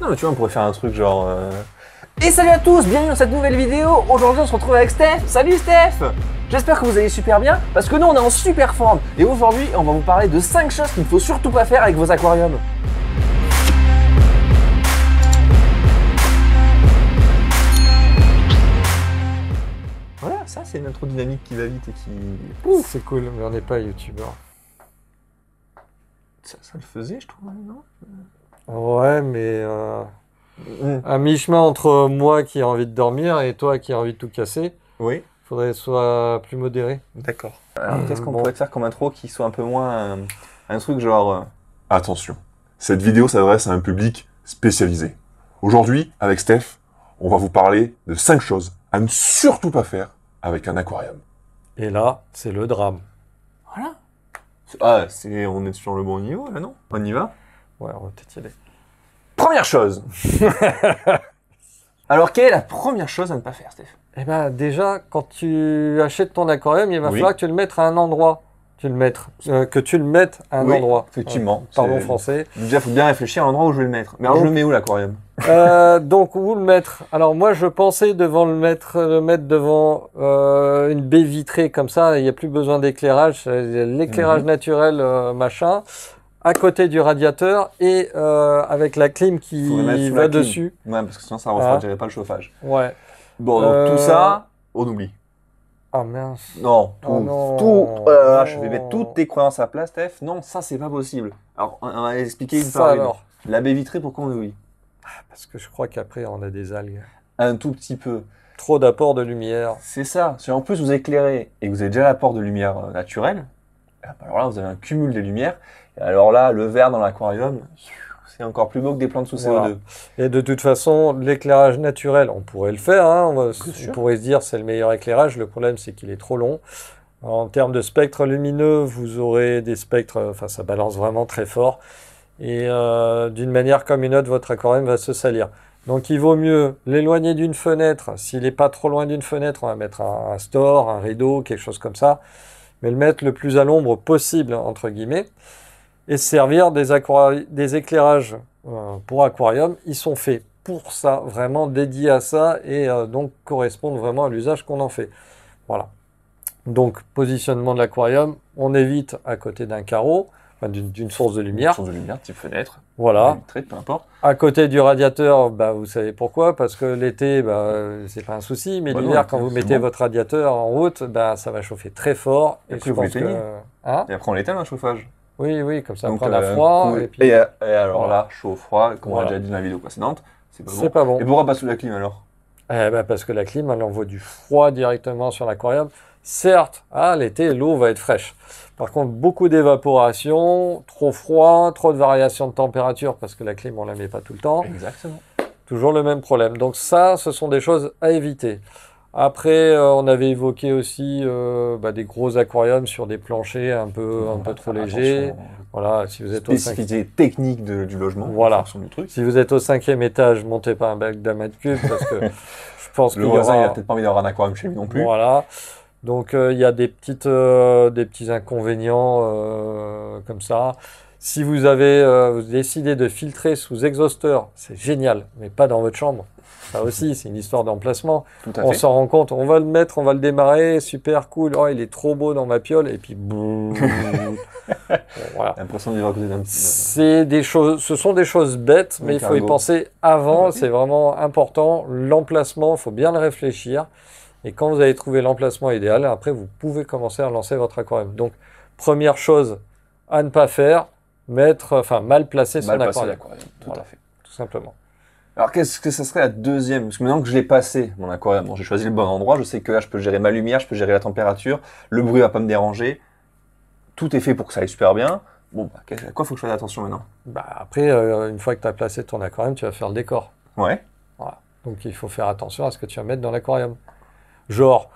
Non, mais tu vois, on pourrait faire un truc genre... Et salut à tous, bienvenue dans cette nouvelle vidéo. Aujourd'hui, on se retrouve avec Steph. Salut Steph. J'espère que vous allez super bien, parce que nous, on est en super forme. Et aujourd'hui, on va vous parler de 5 choses qu'il ne faut surtout pas faire avec vos aquariums. Voilà, ça, c'est une intro dynamique qui va vite et qui... Ouf, c'est cool, mais on n'est pas youtubeur. Ça le faisait, je trouve, non? Ouais, mais à mi-chemin entre moi qui ai envie de dormir et toi qui as envie de tout casser, Oui. faudrait que ce soit plus modéré. D'accord. Alors, qu'est-ce qu'on pourrait faire comme intro qui soit un peu moins un truc genre... Attention, cette vidéo s'adresse à un public spécialisé. Aujourd'hui, avec Steph, on va vous parler de 5 choses à ne surtout pas faire avec un aquarium. Et là, c'est le drame. Voilà. Ah, on est sur le bon niveau, là, non? On y va? Ouais, on va peut-être y aller. Première chose. Alors, quelle est la première chose à ne pas faire, Steph? Eh ben, déjà, quand tu achètes ton aquarium, il va falloir que tu le mettes à un endroit. Que tu le mettes à un endroit. Effectivement. Pardon français. Déjà, il faut bien réfléchir à l'endroit où je vais le mettre. Mais alors, je le mets où, l'aquarium? Donc, où le mettre? Alors, moi, je pensais le mettre devant une baie vitrée comme ça. Il n'y a plus besoin d'éclairage. L'éclairage naturel, machin. À côté du radiateur et avec la clim qui va dessus. Ouais, parce que sinon, ça ne refroidirait pas le chauffage. Ouais. Bon, donc tout ça, on oublie. Ah mince. Non, je vais mettre Oh. toutes tes croyances à plat, Steph. Non, ça, c'est pas possible. Alors, on va expliquer une Ça par une. alors. La baie vitrée, pourquoi on oublie? Parce que je crois qu'après, on a des algues. Un tout petit peu. Trop d'apport de lumière. C'est ça. Si en plus vous éclairez et que vous avez déjà l'apport de lumière naturelle, alors là, vous avez un cumul de lumière. Et alors là, le vert dans l'aquarium, c'est encore plus beau que des plantes sous CO2. Voilà. Et de toute façon, l'éclairage naturel, on pourrait le faire. Hein. On pourrait se dire c'est le meilleur éclairage. Le problème, c'est qu'il est trop long. En termes de spectre lumineux, vous aurez des spectres, enfin ça balance vraiment très fort. Et d'une manière comme une autre, votre aquarium va se salir. Donc il vaut mieux l'éloigner d'une fenêtre. S'il n'est pas trop loin d'une fenêtre, on va mettre un store, un rideau, quelque chose comme ça. Mais le mettre le plus à l'ombre possible, entre guillemets. Et se servir des éclairages pour aquarium. Ils sont faits pour ça, vraiment dédiés à ça, et donc correspondent vraiment à l'usage qu'on en fait. Voilà. Donc, positionnement de l'aquarium, on évite à côté d'un carreau, enfin, d'une source de lumière. Une source de lumière, type fenêtre. Voilà. Très, peu importe. À côté du radiateur, bah, vous savez pourquoi? Parce que l'été, bah, c'est pas un souci, mais l'hiver, quand vous mettez votre radiateur en route, bah, ça va chauffer très fort. Et puis vous l'éteignez. Et après, on l'éteint, le chauffage. Oui, comme ça, après on a froid. Et alors là, chaud, froid, comme on a déjà dit dans la vidéo précédente, c'est pas bon. Et pourquoi pas sous la clim alors? Parce que la clim, elle envoie du froid directement sur l'aquarium. Certes, l'été, l'eau va être fraîche. Par contre, beaucoup d'évaporation, trop froid, trop de variations de température, parce que la clim, on ne la met pas tout le temps. Exactement. Toujours le même problème. Donc ça, ce sont des choses à éviter. Après, on avait évoqué aussi des gros aquariums sur des planchers un peu trop légers. Voilà, si vous êtes spécificité technique du logement. Voilà. Du truc. Si vous êtes au 5e étage, montez pas un bac d'un mètre cube parce que je pense que le voisin, il a peut-être pas envie d'avoir un aquarium chez lui non plus. Voilà. Donc il y a des petits inconvénients comme ça. Si vous décidé de filtrer sous exhausteur, c'est génial, mais pas dans votre chambre. Ça aussi, c'est une histoire d'emplacement. On s'en rend compte, on va le mettre, on va le démarrer, super cool, oh, il est trop beau dans ma piole, et puis boum. Voilà. L'impression de vivre à côté d'un petit... Ce sont des choses bêtes, mais il faut y penser avant, c'est vraiment important. L'emplacement, il faut bien le réfléchir. Et quand vous avez trouvé l'emplacement idéal, après, vous pouvez commencer à lancer votre aquarium. Donc, première chose à ne pas faire, mal placer son aquarium. Tout à fait. Tout simplement. Alors, qu'est-ce que ça serait la deuxième? Parce que maintenant que je l'ai passé, mon aquarium, j'ai choisi le bon endroit, je sais que là, je peux gérer ma lumière, je peux gérer la température, le bruit va pas me déranger. Tout est fait pour que ça aille super bien. Bon, à quoi faut que je fasse attention maintenant? Après, une fois que tu as placé ton aquarium, tu vas faire le décor. Ouais. Voilà. Donc, il faut faire attention à ce que tu vas mettre dans l'aquarium. Genre,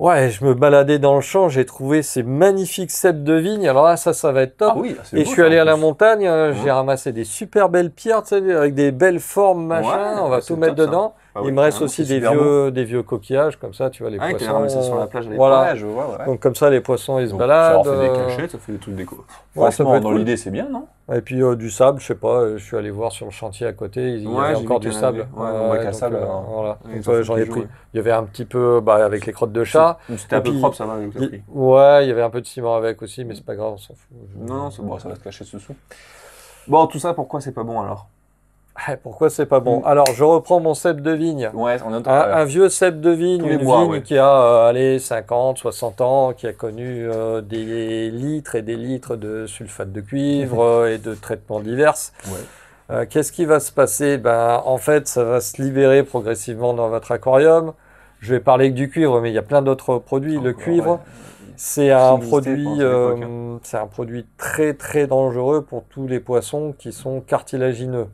je me baladais dans le champ, j'ai trouvé ces magnifiques cèpes de vigne. Alors là, ça va être top. Ah oui, et je suis allé à la montagne, j'ai ramassé des super belles pierres, tu sais, avec des belles formes, machin. On va tout mettre dedans. Ah Il oui, me reste carrément, aussi c'est super beau. des vieux coquillages, comme ça, tu vois, les Ah, t'as poissons. ramené ça sur la plage avec Voilà. je vois, ouais. Donc comme ça, les poissons, ils se Donc, ça baladent. leur fait des cachettes, ça fait des trucs déco. Ouais, ça peut Franchement, être dans cool. l'idée, c'est bien, non? Et puis du sable, je sais pas, je suis allé voir sur le chantier à côté, il y Ouais, avait j'ai encore vu du qu'il y en sable. avait. Ouais, mon bac à donc, sable, voilà. ils Donc, en font j'en tous ai les pris. jours, Il y avait un petit peu avec les crottes de chat. C'était un Et peu puis, propre, ça va, avec le prix. Ouais, il y avait un peu de ciment avec aussi, mais c'est pas grave, on s'en fout. Non, c'est bon, ça va te cacher dessous. Bon, tout ça, pourquoi c'est pas bon alors? Pourquoi c'est pas bon? Alors, je reprends mon cep de vigne. Ouais, on est Un vieux cep de vigne, Tous les une bois, vigne ouais. qui a allez, 50, 60 ans, qui a connu des litres et des litres de sulfate de cuivre et de traitements divers. Ouais. Qu'est-ce qui va se passer? En fait, ça va se libérer progressivement dans votre aquarium. Je vais parler que du cuivre, mais il y a plein d'autres produits. Le cuivre, c'est un produit très très dangereux pour tous les poissons qui sont cartilagineux.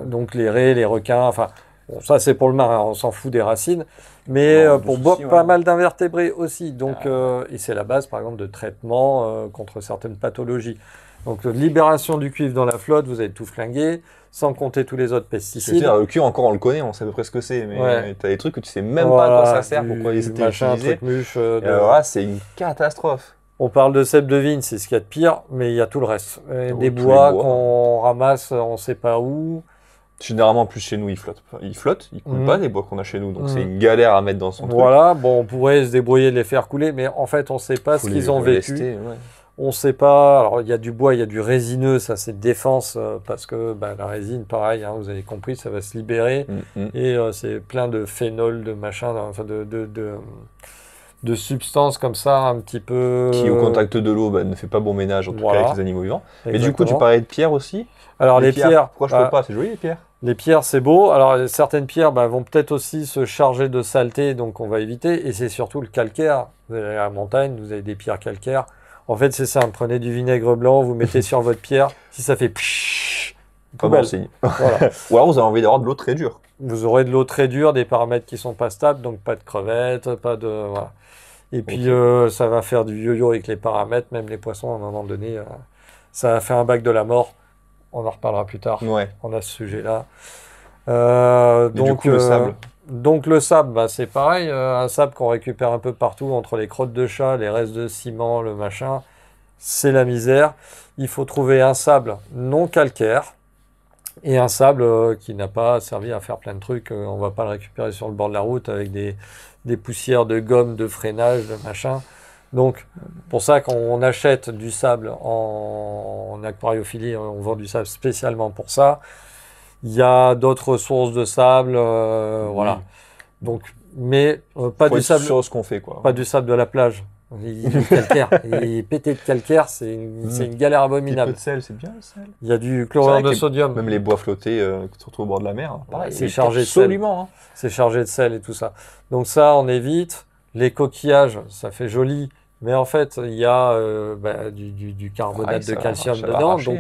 Donc les raies, les requins, enfin, bon, ça c'est pour le marin, on s'en fout des racines, mais pour pas mal d'invertébrés aussi. Donc, et c'est la base par exemple de traitement contre certaines pathologies. Donc libération du cuivre dans la flotte, vous allez tout flinguer, sans compter tous les autres pesticides. C'est-à-dire, le cuivre encore on le connaît, on sait à peu près ce que c'est, mais t'as des trucs que tu sais même pas à quoi ça sert, pourquoi ils étaient utilisés. Et alors là, c'est une catastrophe. On parle de cep de vigne, c'est ce qu'il y a de pire, mais il y a tout le reste. Des bois qu'on ramasse, on ne sait pas où. Généralement, plus chez nous, ils flottent. Ils flottent, ils coulent pas les bois qu'on a chez nous, donc c'est une galère à mettre dans son truc. Voilà, bon, on pourrait se débrouiller de les faire couler, mais en fait, on ne sait pas ce qu'ils ont vécu. On ne sait pas. Alors, il y a du bois, il y a du résineux, ça c'est défense, parce que la résine, pareil, hein, vous avez compris, ça va se libérer. Et c'est plein de phénol, de machin, enfin de substances comme ça, un petit peu... Qui, au contact de l'eau, ne fait pas bon ménage, en tout cas avec les animaux vivants. Exactement. Mais du coup, tu parlais de pierres aussi. Alors, les pierres... Pourquoi je peux pas? C'est joli, les pierres. Les pierres, c'est beau. Alors, certaines pierres vont peut-être aussi se charger de saleté, donc on va éviter. Et c'est surtout le calcaire. Vous allez à la montagne, vous avez des pierres calcaires. En fait, c'est simple. Prenez du vinaigre blanc, vous mettez sur votre pierre. Si ça fait pshhh, pas bon signe. Voilà. Ou alors, vous avez envie d'avoir de l'eau très dure. Vous aurez de l'eau très dure, des paramètres qui sont pas stables, donc pas de crevettes, pas de... Voilà. Et puis, ça va faire du yo-yo avec les paramètres, même les poissons, à un moment donné, ça va faire un bac de la mort. On en reparlera plus tard. Ouais. On a ce sujet-là. Donc, du coup, le sable. Donc, le sable, c'est pareil. Un sable qu'on récupère un peu partout, entre les crottes de chat, les restes de ciment, le machin. C'est la misère. Il faut trouver un sable non calcaire et un sable qui n'a pas servi à faire plein de trucs. On ne va pas le récupérer sur le bord de la route avec des poussières de gomme, de freinage, de machin. Donc, pour ça, quand on achète du sable en aquariophilie, on vend du sable spécialement pour ça. Il y a d'autres sources de sable, voilà. Donc, mais pas du sable. Sur ce qu'on fait, quoi. Pas du sable de la plage. Il est calcaire. Il est pété de calcaire, c'est une galère abominable. Un peu de sel, c'est bien le sel. Il y a du chlorure de sodium. Même les bois flottés qui se retrouvent au bord de la mer, pareil, c'est chargé de sel. Absolument. C'est chargé de sel et tout ça. Donc ça, on évite. Les coquillages, ça fait joli. Mais en fait, il y a du carbonate de calcium dedans. Donc,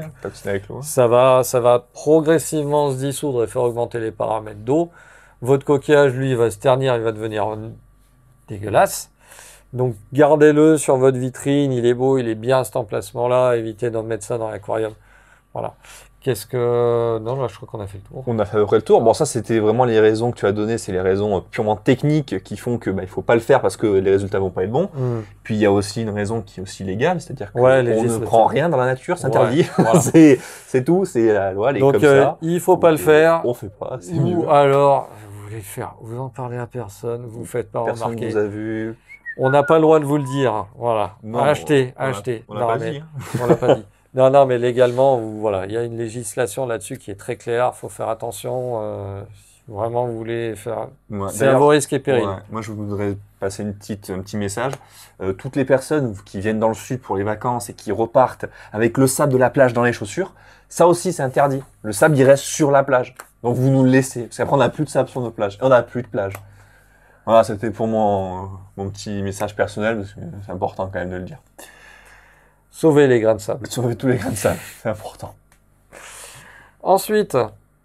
ça va progressivement se dissoudre et faire augmenter les paramètres d'eau. Votre coquillage, lui, il va se ternir, il va devenir dégueulasse. Donc, gardez-le sur votre vitrine. Il est beau, il est bien cet emplacement-là. Évitez d'en mettre ça dans l'aquarium. Voilà. Non, là, je crois qu'on a fait le tour. On a fait à peu près le tour. Bon, ça, c'était vraiment les raisons que tu as données. C'est les raisons purement techniques qui font que il faut pas le faire parce que les résultats vont pas être bons. Puis, il y a aussi une raison qui est aussi légale, c'est-à-dire qu'on ne prend rien dans la nature, c'est interdit. Voilà. c'est tout, c'est la loi, elle est comme ça. Il faut pas le faire. On fait pas, c'est mieux. Ou alors, vous voulez le faire, vous en parlez à personne, vous faites pas remarquer. Personne vous a vu. On n'a pas le droit de vous le dire. Voilà. Non, achetez. On l'a pas dit. On l'a pas dit. Non, mais légalement, voilà, il y a une législation là-dessus qui est très claire. Il faut faire attention. Si vraiment vous voulez faire, c'est à vos risques et périls. Moi, je voudrais passer un petit message. Toutes les personnes qui viennent dans le sud pour les vacances et qui repartent avec le sable de la plage dans les chaussures, ça aussi, c'est interdit. Le sable, il reste sur la plage. Donc, vous nous le laissez. Parce qu'après, on n'a plus de sable sur nos plages. On n'a plus de plage. Voilà, c'était pour mon petit message personnel, parce que c'est important quand même de le dire. Sauvez les grains de sable. Sauvez tous les grains de sable, c'est important. Ensuite,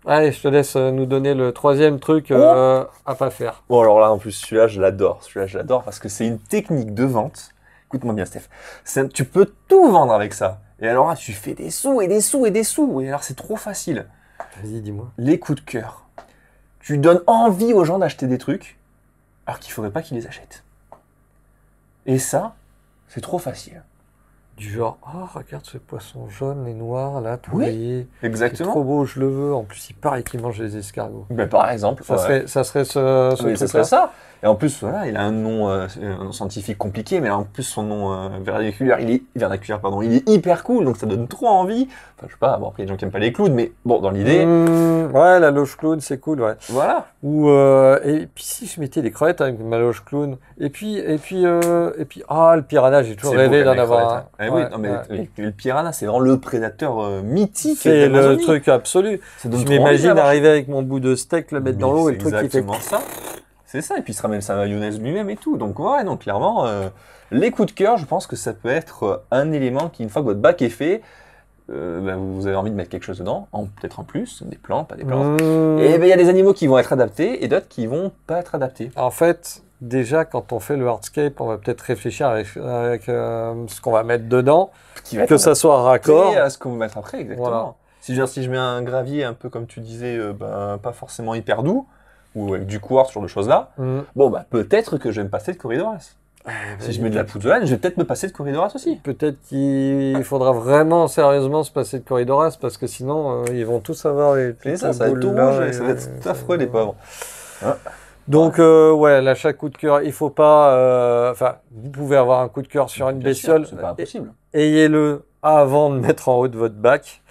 allez, je te laisse nous donner le troisième truc à pas faire. Bon, alors là, en plus, celui-là, je l'adore. Celui-là, je l'adore parce que c'est une technique de vente. Écoute-moi bien, Steph. Tu peux tout vendre avec ça. Et alors là, tu fais des sous et des sous et des sous. Et alors, c'est trop facile. Vas-y, dis-moi. Les coups de cœur. tu donnes envie aux gens d'acheter des trucs, alors qu'il faudrait pas qu'ils les achètent. Et ça, c'est trop facile. Du genre, oh, regarde ce poisson jaune et noir, là, tout Oui, rayé. C'est exactement. trop beau, je le veux. En plus, il paraît qu'il mange les escargots. Ben, par exemple, Ça serait ce oui, ça truc-là. serait ça. Et en plus, voilà, il a un nom scientifique compliqué, mais en plus son nom vernaculaire, il est hyper cool, donc ça donne trop envie. Enfin, je sais pas, bon après il y a des gens qui aiment pas les clowns, mais bon, dans l'idée, Ouais, la loge clown, c'est cool, ouais. voilà. Ou et puis si je mettais des crevettes avec ma loge clown. Et puis ah, le piranha, j'ai toujours C'est rêvé beau, d'en les avoir crevettes, un. hein. Eh Ouais, oui, non, mais ouais. le piranha, c'est vraiment le prédateur mythique. C'est le d'Amazonie. truc absolu. Ça donne Je trop envie m'imagine d'avoir- arriver avec mon bout de steak, le mettre dans Mais l'eau et c'est le truc qui fait. exactement ça. C'est ça, et puis il se ramène sa mayonnaise lui-même et tout. Donc ouais, donc clairement, les coups de cœur, je pense que ça peut être un élément qui, une fois que votre bac est fait, vous avez envie de mettre quelque chose dedans, peut-être en plus, des plantes, pas des plantes. Et ben il y a des animaux qui vont être adaptés et d'autres qui vont pas être adaptés. En fait, déjà, quand on fait le hardscape, on va peut-être réfléchir avec ce qu'on va mettre dedans, Qui va être que ça soit raccord. adapté à ce qu'on va mettre après, exactement. Voilà. Si je mets un gravier un peu comme tu disais, pas forcément hyper doux, ou avec du quartz, ce genre de choses-là, bon, bah peut-être que je vais me passer de Corydoras. Si je mets de la pouzzolane, je vais peut-être me passer de Corydoras aussi. Peut-être qu'il faudra vraiment sérieusement se passer de Corydoras parce que sinon ils vont tous avoir les Et petites ça va être tout boules là, rouge, et- ça va être affreux, les pauvres. Donc ouais, l'achat coup de cœur, il faut pas. Enfin, vous pouvez avoir un coup de cœur sur une Bien sûr, bestiole. c'est pas impossible. Ayez-le avant de mettre en haut de votre bac.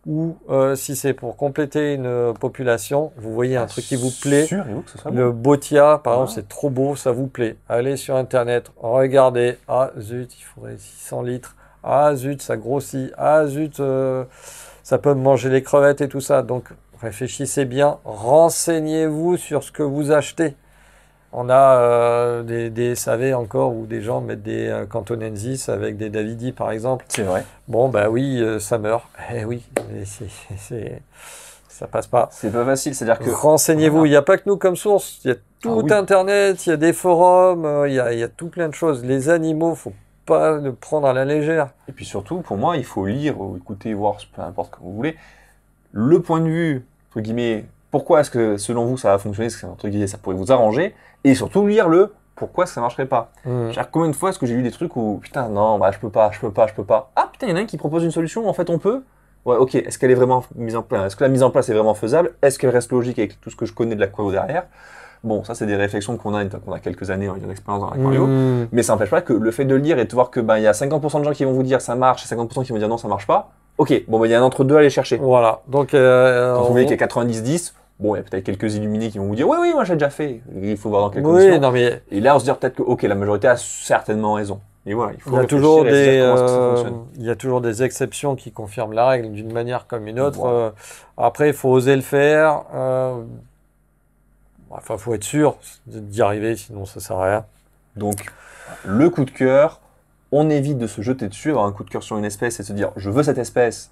Ou si c'est pour compléter une population, vous voyez un truc qui vous plaît. Assurez-vous que ce soit bon. Le Botia, par Ouais. exemple, c'est trop beau, ça vous plaît. Allez sur Internet, regardez. Ah zut, il faudrait 600 litres. Ah zut, ça grossit. Ah zut, ça peut me manger les crevettes et tout ça. Donc réfléchissez bien, renseignez-vous sur ce que vous achetez. On a des SAV encore où des gens mettent des Cantonensis avec des Davidi par exemple. C'est vrai. Bon, bah oui, ça meurt. Eh oui, mais ça passe pas. C'est pas facile, c'est-à-dire que... Renseignez-vous, Voilà. il n'y a pas que nous comme source. Il y a tout Ah oui. Internet, il y a des forums, il y a tout plein de choses. Les animaux, faut pas le prendre à la légère. Et puis surtout, pour moi, il faut lire ou écouter, voir, peu importe comme vous voulez, le point de vue, entre guillemets, pourquoi est-ce que, selon vous, ça va fonctionner, est-ce que, entre guillemets, ça pourrait vous arranger, et surtout lire le pourquoi ça marcherait pas. C'est-à-dire, combien de fois est-ce que j'ai lu des trucs où, putain, non, bah, je peux pas. Ah, putain, il y en a un qui propose une solution, en fait, on peut. Ouais, ok, est-ce qu'elle est vraiment mise en place? Est-ce que la mise en place est vraiment faisable? Est-ce qu'elle reste logique avec tout ce que je connais de l'aquario derrière? Bon, ça, c'est des réflexions qu'on a une fois qu'on a quelques années d'expérience dans l'aquario. Mais ça n'empêche pas que le fait de le lire et de voir que, il y a 50% de gens qui vont vous dire ça marche et 50% qui vont dire non, ça marche pas. Ok, bon, il y a un entre-deux à aller chercher. Voilà, donc Quand vous voyez qu'il y a 90-10, bon, il y a peut-être quelques illuminés qui vont vous dire oui, moi j'ai déjà fait. Il faut voir dans quelles oui, conditions. non mais Et là, on se dit peut-être que, ok, la majorité a certainement raison. Et voilà, il faut il y a réfléchir toujours et se dire comment ça des, fonctionne. il y a toujours des exceptions qui confirment la règle d'une manière comme une autre. Voilà. Après, il faut oser le faire. Enfin, faut être sûr d'y arriver, sinon ça sert à rien. Donc, le coup de cœur, on évite de se jeter dessus, avoir un coup de cœur sur une espèce et se dire je veux cette espèce,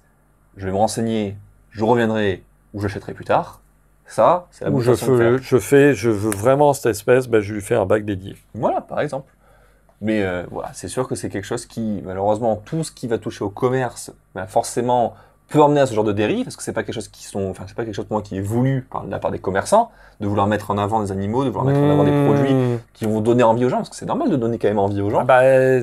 je vais me renseigner, je reviendrai ou j'achèterai plus tard. Ça, c'est la Ou bonne façon de faire. je veux vraiment cette espèce, ben, je lui fais un bac dédié. Voilà, par exemple. Mais voilà, c'est sûr que c'est quelque chose qui, malheureusement, tout ce qui va toucher au commerce, forcément, peut emmener à ce genre de dérive, parce que c'est pas quelque chose c'est pas quelque chose pour moi qui est voulu par de la part des commerçants, de vouloir mettre en avant des animaux, de vouloir mettre en avant des produits qui vont donner envie aux gens, parce que c'est normal de donner quand même envie aux gens. Ah bah,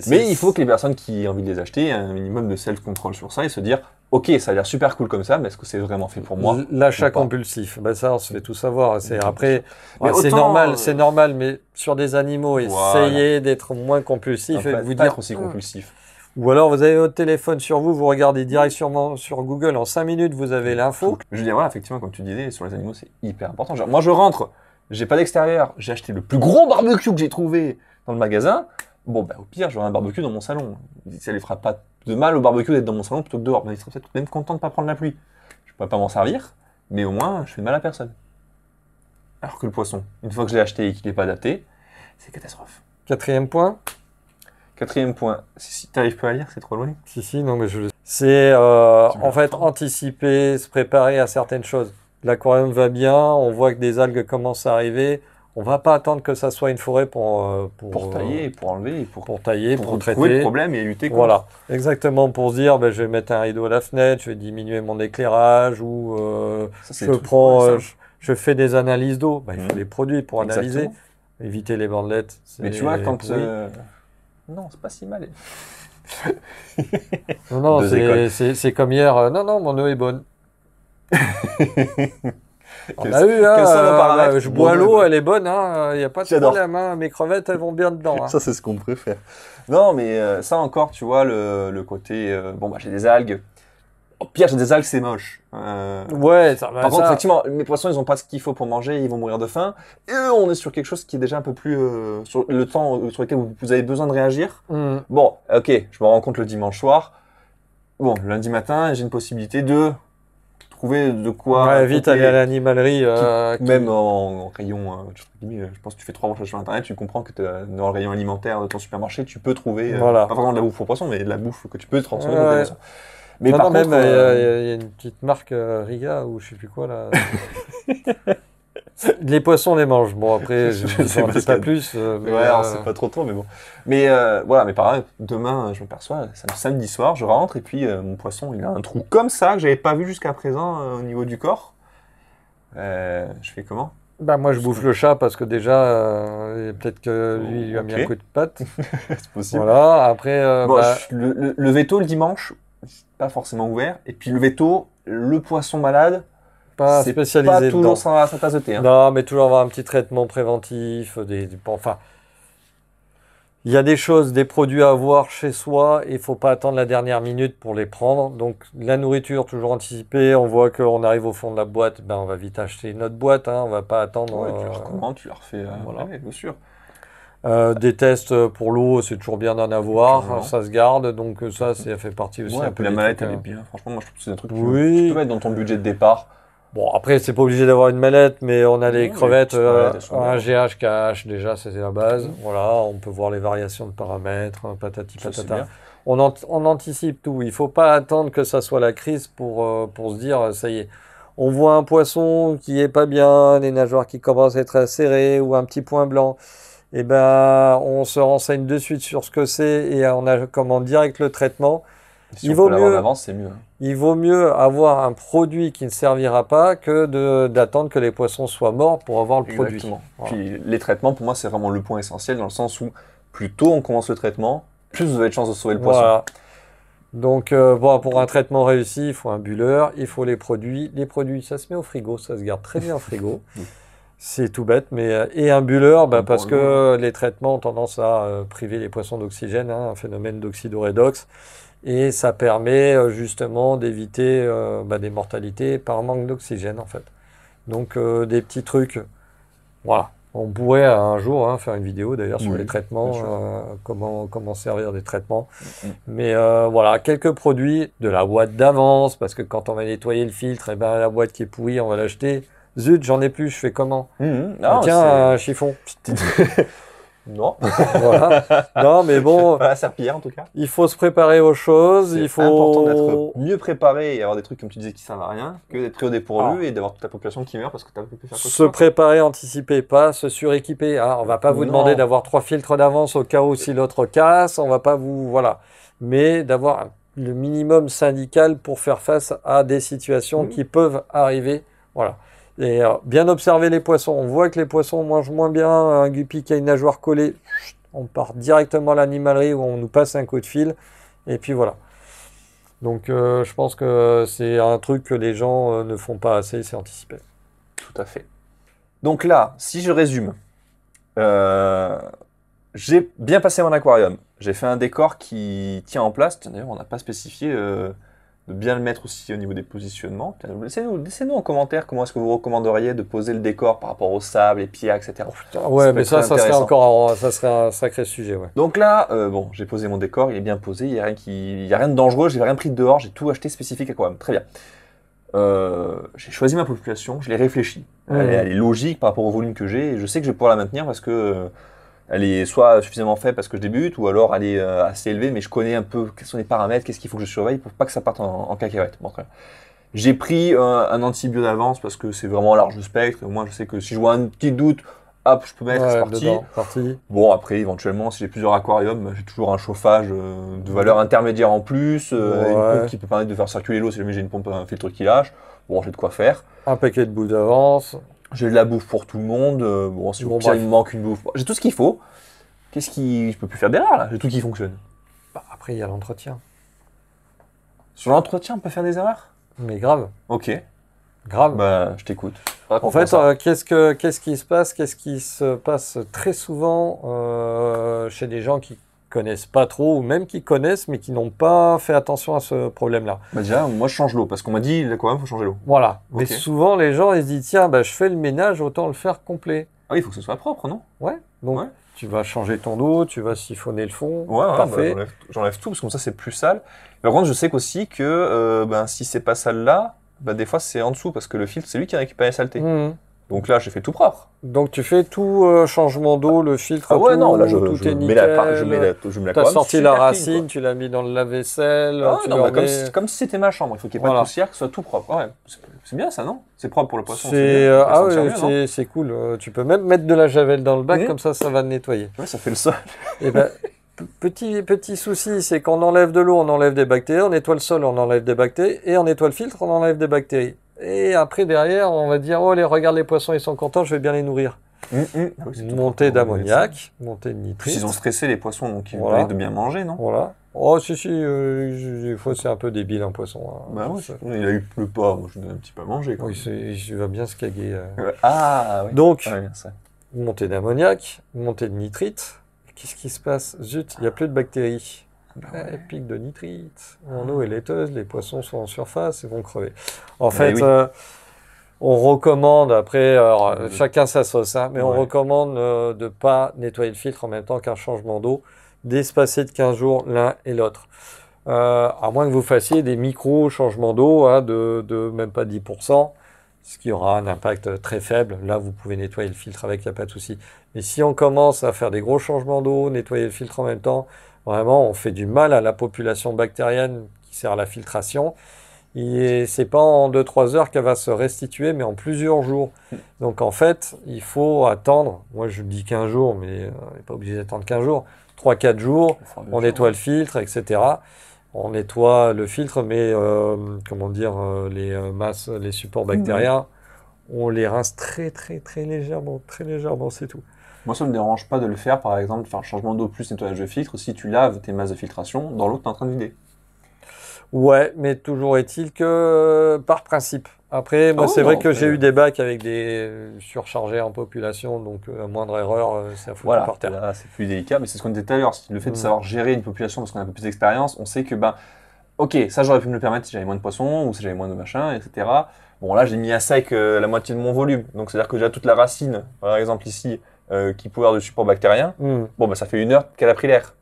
Mais il faut que les personnes qui ont envie de les acheter aient un minimum de self-control sur ça et se dire, ok, ça a l'air super cool comme ça, mais est-ce que c'est vraiment fait pour moi? L'achat ou pas compulsif, ben ça on se fait tout savoir. C'est après, Mais c'est autant, normal, c'est normal, mais sur des animaux, Voilà. essayez d'être moins compulsif et de vous pas dire. être aussi compulsif. Ou alors vous avez votre téléphone sur vous, vous regardez directement sur Google en 5 minutes, vous avez l'info. Je veux dire, voilà, effectivement, comme tu disais, sur les animaux, c'est hyper important. Genre, moi, je rentre, j'ai pas d'extérieur, j'ai acheté le plus gros barbecue que j'ai trouvé dans le magasin. Bon, bah, au pire, j'aurai un barbecue dans mon salon. Ça les fera pas de mal au barbecue d'être dans mon salon plutôt que dehors. Mais ils seraient peut-être même contents de pas prendre la pluie. Je pourrais pas m'en servir, mais au moins, je fais de mal à personne. Alors que le poisson, une fois que je l'ai acheté et qu'il n'est pas adapté, c'est catastrophe. 4e point. 4e point, si t'arrives pas à lire, c'est trop loin. Si, non, mais c'est en fait anticiper, se préparer à certaines choses. L'aquarium va bien, on voit que des algues commencent à arriver. On va pas attendre que ça soit une forêt pour tailler, pour enlever, pour tailler, pour trouver traiter. le problème et lutter contre. Voilà, exactement, pour se dire, ben, je vais mettre un rideau à la fenêtre, je vais diminuer mon éclairage, ou Ça, c'est je tout. prends, Ouais, ça. Je fais des analyses d'eau. Bah, il faut les produits pour analyser. Exactement. Éviter les bandelettes. Mais tu vois, quand... Non, c'est pas si mal. Non, Deux écoles. c'est comme hier. Non, mon eau est bonne. On Quels- a eu, hein, quels sont nos paramètres? je bois Mon eau est l'eau, bonne. elle est bonne, hein, il n'y a pas de J'adore. problème, hein, mes crevettes, elles vont bien dedans. Hein. Ça, c'est ce qu'on préfère. Non, mais ça encore, tu vois, le côté... bon, bah, j'ai des algues. Au pire, j'ai des algues, c'est moche. Ouais, ça va. Par contre, effectivement, mes poissons, ils ont pas ce qu'il faut pour manger, ils vont mourir de faim. Et eux, on est sur quelque chose qui est déjà un peu plus... sur le temps sur lequel vous avez besoin de réagir. Bon, ok, je me rends compte le dimanche soir. Bon, le lundi matin, j'ai une possibilité de trouver de quoi... Ouais, vite couper, aller à l'animalerie. même en rayon... je pense que tu fais 3 recherches sur Internet, tu comprends que dans le rayon alimentaire de ton supermarché, tu peux trouver... Voilà. pas vraiment de la bouffe pour poissons, mais de la bouffe que tu peux transformer Ouais. dans tes poissons. Mais Non, par non, contre... même, il y a une petite marque Riga ou je sais plus quoi là. Les poissons les mangent. Bon, après, je Je sais ne pas sais pas plus. Mais, ouais, on sait pas trop, mais bon. Mais voilà, mais pareil, demain, je m'aperçois, samedi soir, je rentre et puis mon poisson, il a un trou comme ça que j'avais pas vu jusqu'à présent au niveau du corps. Je fais comment? Bah, moi, je bouffe le chat parce que déjà, peut-être que lui, il lui a mis Ok. un coup de patte. C'est possible. Voilà, après, Bon, bah, le veto le dimanche, c'est pas forcément ouvert. Et puis le veto, le poisson malade, pas c'est spécialisé pas dedans. toujours sa tasse de thé. Hein. Non, mais toujours avoir un petit traitement préventif. Enfin, il y a des choses, des produits à avoir chez soi. Il faut pas attendre la dernière minute pour les prendre. Donc, la nourriture, toujours anticipée. On voit qu'on arrive au fond de la boîte. Ben, on va vite acheter notre boîte. Hein, on va pas attendre. Ouais, tu la recommandes, tu la refais. voilà. Ouais, bien sûr. Des tests pour l'eau, c'est toujours bien d'en avoir. Toujours. Ça se garde. Donc, ça fait partie aussi Ouais, un peu la des mallette, trucs, elle est hein. bien. Franchement, moi, je trouve que c'est un truc que Oui. tu peux mettre dans ton budget de départ. Bon, après, c'est pas obligé d'avoir une mallette, mais on a les Non, mais crevettes, les petites mallettes, elles sont un bien. GH, KH, déjà, c'est la base. Voilà, on peut voir les variations de paramètres, patati Ça, c'est patata. bien. On anticipe tout. Il faut pas attendre que ça soit la crise pour se dire, ça y est. On voit un poisson qui est pas bien, les nageoires qui commencent à être serrées ou un petit point blanc. Eh ben, on se renseigne de suite sur ce que c'est et on a commande direct le traitement. Si Il on vaut peut l'avoir mieux- en avance, c'est mieux. Hein. Il vaut mieux avoir un produit qui ne servira pas que d'attendre que les poissons soient morts pour avoir le produit. Exactement. Voilà. Puis les traitements, pour moi, c'est vraiment le point essentiel dans le sens où plus tôt on commence le traitement, plus vous avez de chances de sauver le poisson. Voilà. Donc, bon, pour un traitement réussi, il faut un bulleur, il faut les produits. Les produits, ça se met au frigo, ça se garde très bien au frigo. C'est tout bête, mais et un bulleur, bah, Bon, parce pour que les traitements ont tendance à priver les poissons d'oxygène, hein, un phénomène d'oxydorédox, et ça permet justement d'éviter des mortalités par manque d'oxygène en fait. Donc des petits trucs, voilà. On pourrait un jour faire une vidéo d'ailleurs sur Oui, les traitements, bien sûr. comment servir des traitements. Mhm. Mais voilà, quelques produits, de la boîte d'avance, parce que quand on va nettoyer le filtre, et ben la boîte qui est pourrie, on va l'acheter. Zut, j'en ai plus, je fais comment? Non, Tiens, c'est- un chiffon. non. Voilà. Non, mais bon, Pas la serpillière en tout cas. il faut se préparer aux choses. C'est Il faut important d'être mieux préparé et avoir des trucs comme tu disais qui servent à rien que d'être pris au dépourvu et d'avoir toute la population qui meurt parce que tu n'as pas pu faire quoi que ce se soit. préparer, anticiper, pas se suréquiper. Ah, on va pas vous Non. demander d'avoir 3 filtres d'avance au cas où si l'autre casse. On va pas vous, voilà. Mais d'avoir le minimum syndical pour faire face à des situations Mhm. qui peuvent arriver. Voilà. Et bien observer les poissons. On voit que les poissons mangent moins bien. Un guppy qui a une nageoire collée, on part directement à l'animalerie où on nous passe un coup de fil. Et puis voilà. Donc je pense que c'est un truc que les gens ne font pas assez, c'est anticiper. Tout à fait. Donc là, si je résume, j'ai bien passé mon aquarium. J'ai fait un décor qui tient en place. Tiens, d'ailleurs, on n'a pas spécifié de bien le mettre aussi au niveau des positionnements. Tiens, laissez-nous en commentaire comment est-ce que vous recommanderiez de poser le décor par rapport au sable, les pierres, etc. Ouais, peut mais être ça très serait intéressant. encore, ça serait un sacré sujet, ouais. Donc là, bon, j'ai posé mon décor, il est bien posé, il n'y a, y a rien de dangereux, j'ai rien pris de dehors, j'ai tout acheté spécifique aquarium. Très bien. J'ai choisi ma population, je l'ai réfléchi. Elle est logique par rapport au volume que j'ai et je sais que je vais pouvoir la maintenir parce que elle est soit suffisamment faible parce que je débute ou alors elle est assez élevée, mais je connais un peu quels sont les paramètres, qu'est-ce qu'il faut que je surveille pour pas que ça parte en cacahuète. Bon, très bien. J'ai pris un antibio d'avance parce que c'est vraiment un large spectre. Moi, je sais que si je vois un petit doute, hop, je peux mettre, c'est parti. Dedans, parti. Bon, après, éventuellement, si j'ai plusieurs aquariums, j'ai toujours un chauffage de valeur intermédiaire en plus, une Ouais. pompe qui peut permettre de faire circuler l'eau si jamais j'ai une pompe, un filtre qui lâche. Bon, j'ai de quoi faire. Un paquet de bouts d'avance. J'ai de la bouffe pour tout le monde. Bon, si Bon, il bref. me manque une bouffe, j'ai tout ce qu'il faut. Je peux plus faire d'erreur là. J'ai tout qui fonctionne. Bah, après, il y a l'entretien. Sur l'entretien, on peut faire des erreurs? Mais grave, Ok. grave. Bah, je t'écoute. En fait, qu'est-ce qui se passe? Qu'est-ce qui se passe très souvent chez des gens qui connaissent pas trop, ou même qui connaissent, mais qui n'ont pas fait attention à ce problème-là. Bah déjà, moi je change l'eau, parce qu'on m'a dit quand même, il faut changer l'eau. Voilà. Mais Ok. souvent, les gens, ils se disent, tiens, bah, je fais le ménage, autant le faire complet. Ah oui, il faut que ce soit propre, non? Ouais. Donc, Ouais. tu vas changer ton eau, tu vas siphonner le fond. Ouais, ouais, Parfait. bah, j'enlève tout, parce que comme ça c'est plus sale. Par contre, je sais qu'aussi que ben, si c'est pas sale là, bah, des fois c'est en dessous, parce que le filtre, c'est lui qui récupère les saletés. Mhm. Donc là, j'ai fait tout propre. Donc, tu fais tout changement d'eau, le filtre, Ah ouais, tout, non, là je tout est mets la, nickel. je mets la T'as couronne sorti super la clean, racine, quoi. tu l'as mis dans le lave-vaisselle. Ah, tu non, le bah, remets- comme si c'était ma chambre, il faut qu'il n'y ait pas Voilà. de poussière, que ce soit tout propre. Ouais, c'est bien ça, non? C'est propre pour le poisson. C'est bien, il peut ah sentir ouais, mieux, non? c'est cool. Tu peux même mettre de la javel dans le bac, Mhm. comme ça va le nettoyer. Ouais, ça fait le sol. Et ben, petit souci, c'est qu'on enlève de l'eau, on enlève des bactéries, on nettoie le sol, on enlève des bactéries, et on nettoie le filtre, on enlève des bactéries. Et après, derrière, on va dire, oh, regarde les poissons, ils sont contents, je vais bien les nourrir. Ah oui, c'est tout Montée propre, d'ammoniac, montée de Puis nitrite. ils ont stressé les poissons, donc ils Voilà. méritent de bien manger, non? Voilà. Oh, si, des fois, c'est un peu débile, un poisson. Hein. Bah oui, Ça- il a eu pleut pas, moi je lui donne un petit peu à manger. Quoi. Oui, il va bien se caguer. Ouais. Ah oui. Donc, Ouais, bien ça. montée d'ammoniac, montée de nitrite. Qu'est-ce qui se passe? Zut, il n'y a plus de bactéries. Ouais, pic de nitrite. Mon eau est laiteuse, les poissons sont en surface et vont crever. En fait, oui. on recommande, après, alors, chacun sa sauce, hein, mais on Ouais. recommande de ne pas nettoyer le filtre en même temps qu'un changement d'eau, d'espacer de 15 jours l'un et l'autre. À moins que vous fassiez des micro-changements d'eau hein, de même pas 10%, ce qui aura un impact très faible. Là, vous pouvez nettoyer le filtre avec, il n'y a pas de souci. Mais si on commence à faire des gros changements d'eau, nettoyer le filtre en même temps, vraiment, on fait du mal à la population bactérienne qui sert à la filtration. Et c'est pas en 2-3 heures qu'elle va se restituer, mais en plusieurs jours. Donc en fait, il faut attendre, moi je dis 15 jours, mais on n'est pas obligé d'attendre 15 jours, 3-4 jours, on nettoie le filtre, etc. On nettoie le filtre, mais comment dire, les masses, les supports bactériens, on les rince très légèrement, c'est tout. Moi, ça me dérange pas de le faire, par exemple, faire changement d'eau plus nettoyage de filtre, si tu laves tes masses de filtration dans l'eau que tu es en train de vider. Ouais, mais toujours est-il que par principe. Après, moi, Ah oui, c'est vrai non, que après- j'ai eu des bacs avec des surchargés en population, donc la moindre erreur, c'est à foutre Voilà, par terre. là, c'est plus délicat, mais c'est ce qu'on disait tout à l'heure. Le fait de savoir gérer une population parce qu'on a un peu plus d'expérience, on sait que, ben, ok, ça j'aurais pu me le permettre si j'avais moins de poissons ou si j'avais moins de machin, etc. Bon, là, j'ai mis à sec la moitié de mon volume. Donc, c'est-à-dire que j'ai toute la racine, par exemple ici, qui peut avoir de support bactérien. Bon, bah, ça fait 1 heure qu'elle a pris l'air.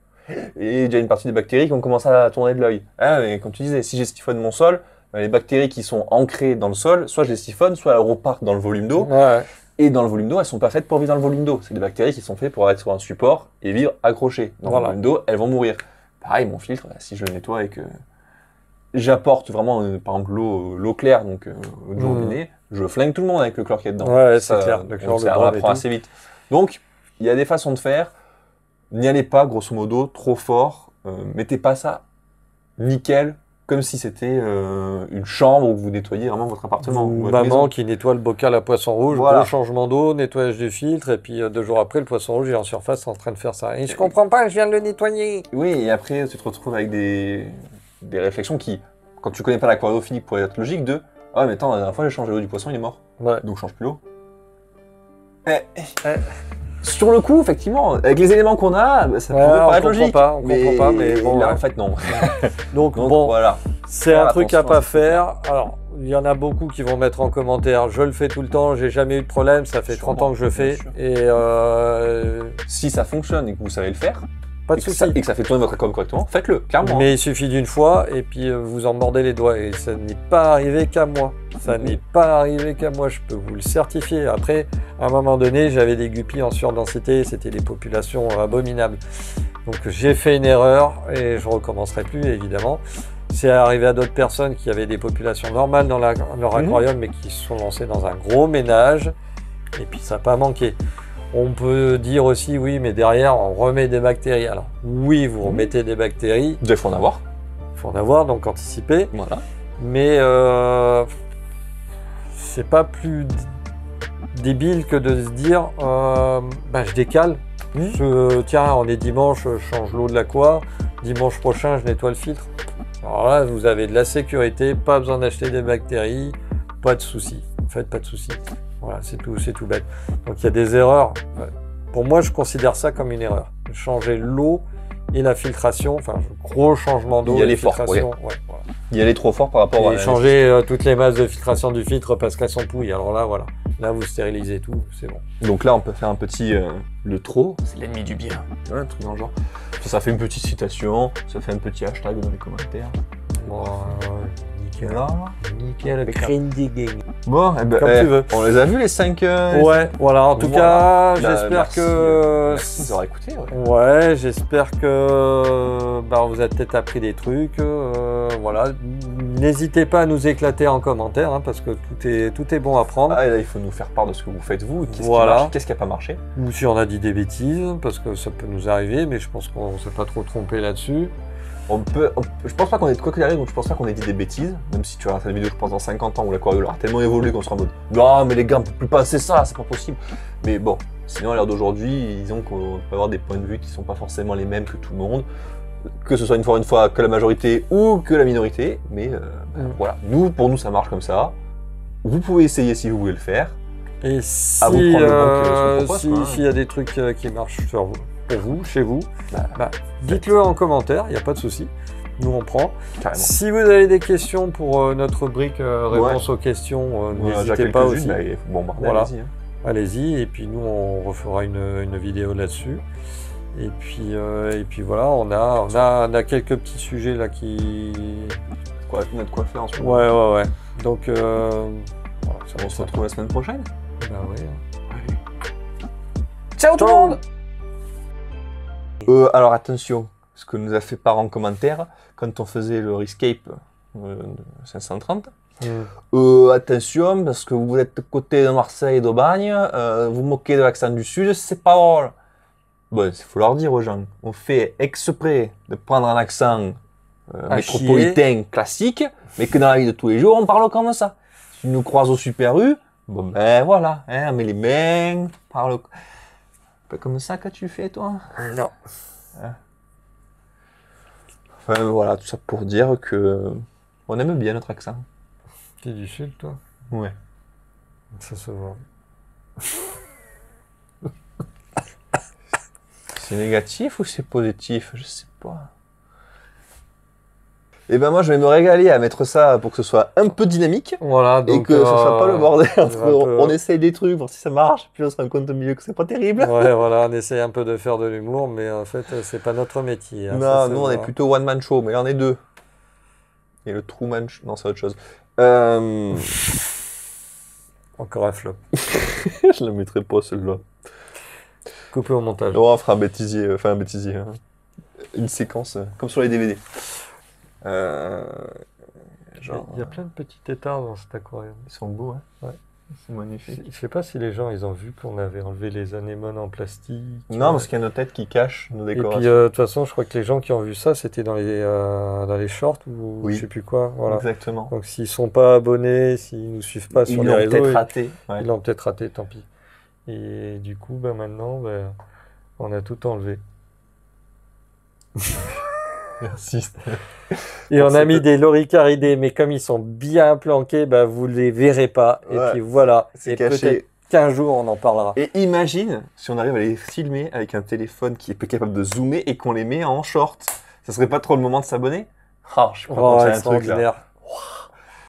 Et il y a une partie des bactéries qui ont commencé à tourner de l'œil. Hein, et comme tu disais, si je siphonne mon sol, les bactéries qui sont ancrées dans le sol, soit je les siphonne, soit elles repartent dans le volume d'eau. Ouais. Et dans le volume d'eau, elles sont pas faites pour vivre dans le volume d'eau. C'est des bactéries qui sont faites pour être sur un support et vivre accrochées. Dans Voilà. le volume d'eau, elles vont mourir. Pareil, mon filtre, si je le nettoie et que j'apporte vraiment, par exemple, l'eau claire, donc l'eau du robinet, je flingue tout le monde avec le chlore qui est dedans. Ouais, Ça, c'est clair. Le donc chlore, le ça brave et apprend tout. assez vite. Donc, il y a des façons de faire. N'y allez pas, grosso modo, trop fort. Mettez pas ça nickel, comme si c'était une chambre où vous nettoyez vraiment votre appartement. ou votre Maman maison. qui nettoie le bocal à poisson rouge, Voilà. gros changement d'eau, nettoyage du filtre, et puis 2 jours après, le poisson rouge est en surface en train de faire ça. Et je comprends pas, je viens de le nettoyer. Oui, et après, tu te retrouves avec des réflexions qui, quand tu connais pas l'aquariophilie, pourraient être logiques de « Ah, mais attends, la dernière fois, j'ai changé l'eau du poisson, il est mort. Ouais. Donc, je change plus l'eau. » Sur le coup, effectivement, avec les éléments qu'on a, ça Ouais, pourrait on paraître comprend logique. pas, on comprend pas, mais bon, là, ouais. en fait, non. Donc, Donc, bon, voilà. c'est faire un truc à attention à pas ce faire. Alors, il y en a beaucoup qui vont mettre en commentaire, je le fais tout le temps, j'ai jamais eu de problème, ça fait 30 ans que je le fais, Sûrement, et Si ça fonctionne et que vous savez le faire, pas de et que, souci. et que ça fait tourner votre com correctement, faites-le, clairement. Mais il suffit d'une fois et puis vous en mordez les doigts. Et ça n'est pas arrivé qu'à moi. Ça n'est pas arrivé qu'à moi, je peux vous le certifier. Après, à un moment donné, j'avais des guppies en surdensité, c'était des populations abominables. Donc j'ai fait une erreur et je recommencerai plus, évidemment. C'est arrivé à d'autres personnes qui avaient des populations normales dans leur aquarium, mais qui se sont lancées dans un gros ménage. Et puis ça n'a pas manqué. On peut dire aussi, oui, mais derrière, on remet des bactéries. Alors, oui, vous remettez des bactéries, Déjà, il faut en avoir. il faut en avoir, donc anticiper. Voilà. Mais c'est pas plus débile que de se dire je décale. Tiens, on est dimanche, je change l'eau de l'aqua. Dimanche prochain, je nettoie le filtre. Alors là, vous avez de la sécurité, pas besoin d'acheter des bactéries, pas de soucis. En fait, pas de soucis. Voilà, c'est tout bête. Donc il y a des erreurs. Pour moi, je considère ça comme une erreur. Changer l'eau et la filtration, enfin, gros changement d'eau. Y aller fort, filtration. ouais. Ouais, voilà. Y aller trop fort par rapport à... Et changer toutes les masses de filtration du filtre parce qu'elles sont pourries. Alors là, voilà. Là, vous stérilisez tout, c'est bon. Donc là, on peut faire un petit... le trop, c'est l'ennemi du bien. Ouais, un truc dans le genre. Ça fait une petite citation, ça fait un petit hashtag dans les commentaires. Bon, nickel. Là. Nickel, digging. Bon, eh ben, Comme tu veux. On les a vus les 5 Ouais, voilà. En tout cas, j'espère que... Merci de nous avoir écoutés. Ouais, j'espère que vous avez peut-être appris des trucs. Voilà. N'hésitez pas à nous éclater en commentaire, hein, parce que tout est bon à prendre. Ah, et là, il faut nous faire part de ce que vous faites vous, qu'est-ce Voilà. qui marche, qu'est-ce qui n'a pas marché. Ou si on a dit des bêtises, parce que ça peut nous arriver, mais je pense qu'on ne s'est pas trop trompé là-dessus. Je pense pas qu'on ait quoi qu'il arrive, donc je pense pas qu'on ait dit des bêtises, même si tu regardes cette vidéo, je pense dans 50 ans où la choreo aura tellement évolué qu'on sera en mode non, mais les gars, on peut plus passer ça, c'est pas possible. Mais bon, sinon à l'heure d'aujourd'hui, disons qu'on peut avoir des points de vue qui sont pas forcément les mêmes que tout le monde, que ce soit une fois que la majorité ou que la minorité, mais voilà, pour nous ça marche comme ça. Vous pouvez essayer si vous voulez le faire. Et À vous de prendre le bon que s'il y a des trucs qui marchent pour vous, chez vous, dites-le en commentaire, il n'y a pas de souci. Nous on prend. Carrément. Si vous avez des questions pour notre rubrique réponse aux questions, n'hésitez pas aussi. Voilà. Allez-y. Hein. Allez-y, et puis nous on refera une vidéo là-dessus. Et puis voilà, on a quelques petits sujets là qui... On a de quoi faire en ce moment. Ouais. Donc voilà, On se retrouve la semaine prochaine. Bah ouais. Allez. Ciao tout le monde. Alors attention, ce que nous a fait part en commentaire quand on faisait le Rescape 530. Attention, parce que vous êtes côté de Marseille et d'Aubagne, vous moquez de l'accent du Sud, c'est pas drôle. Bon, il faut leur dire aux gens, on fait exprès de prendre un accent métropolitain classique, mais que dans la vie de tous les jours, on parle comme ça. Si tu nous croises au Super U, bon ben voilà, hein, on met les mains, parle pas comme ça que tu fais toi. Non. Enfin voilà, tout ça pour dire que on aime bien notre accent. T'es du Sud, toi? Ouais. Ça se voit. C'est négatif ou c'est positif? Je sais pas. Et ben moi je vais me régaler à mettre ça pour que ce soit un peu dynamique. Voilà, donc, et que ce soit pas le bordel entre on peu... essaye des trucs, voir si ça marche, puis on se rend compte au milieu que c'est pas terrible. Ouais, voilà, on essaye un peu de faire de l'humour, mais en fait c'est pas notre métier. Hein, non, nous on est plutôt one man show, mais là on est deux. Et le Truman Show, non c'est autre chose. Encore un flop. Je le mettrai pas celui-là. Coupé au montage. On fera un bêtisier, hein. Une séquence comme sur les DVD. Genre, il y a plein de petits têtards dans cet aquarium. Ils sont beaux, hein. Ouais. C'est magnifique. Je sais pas si les gens ils ont vu qu'on avait enlevé les anémones en plastique. Non, parce qu'il y a nos têtes qui cachent nos décorations. Et puis de toute façon, je crois que les gens qui ont vu ça, c'était dans les shorts ou oui. Je sais plus quoi. Voilà. Exactement. Donc s'ils sont pas abonnés, s'ils nous suivent pas sur les réseaux, ils l'ont peut-être raté, tant pis. Et du coup, maintenant, on a tout enlevé. Merci. Et on a mis des loricaridés, mais comme ils sont bien planqués, vous les verrez pas. Et puis voilà. C'est caché. Peut-être qu'un jour on en parlera. Et imagine si on arrive à les filmer avec un téléphone qui est capable de zoomer et qu'on les met en short. Ça serait pas trop le moment de s'abonner? Je sais pas, c'est un truc là.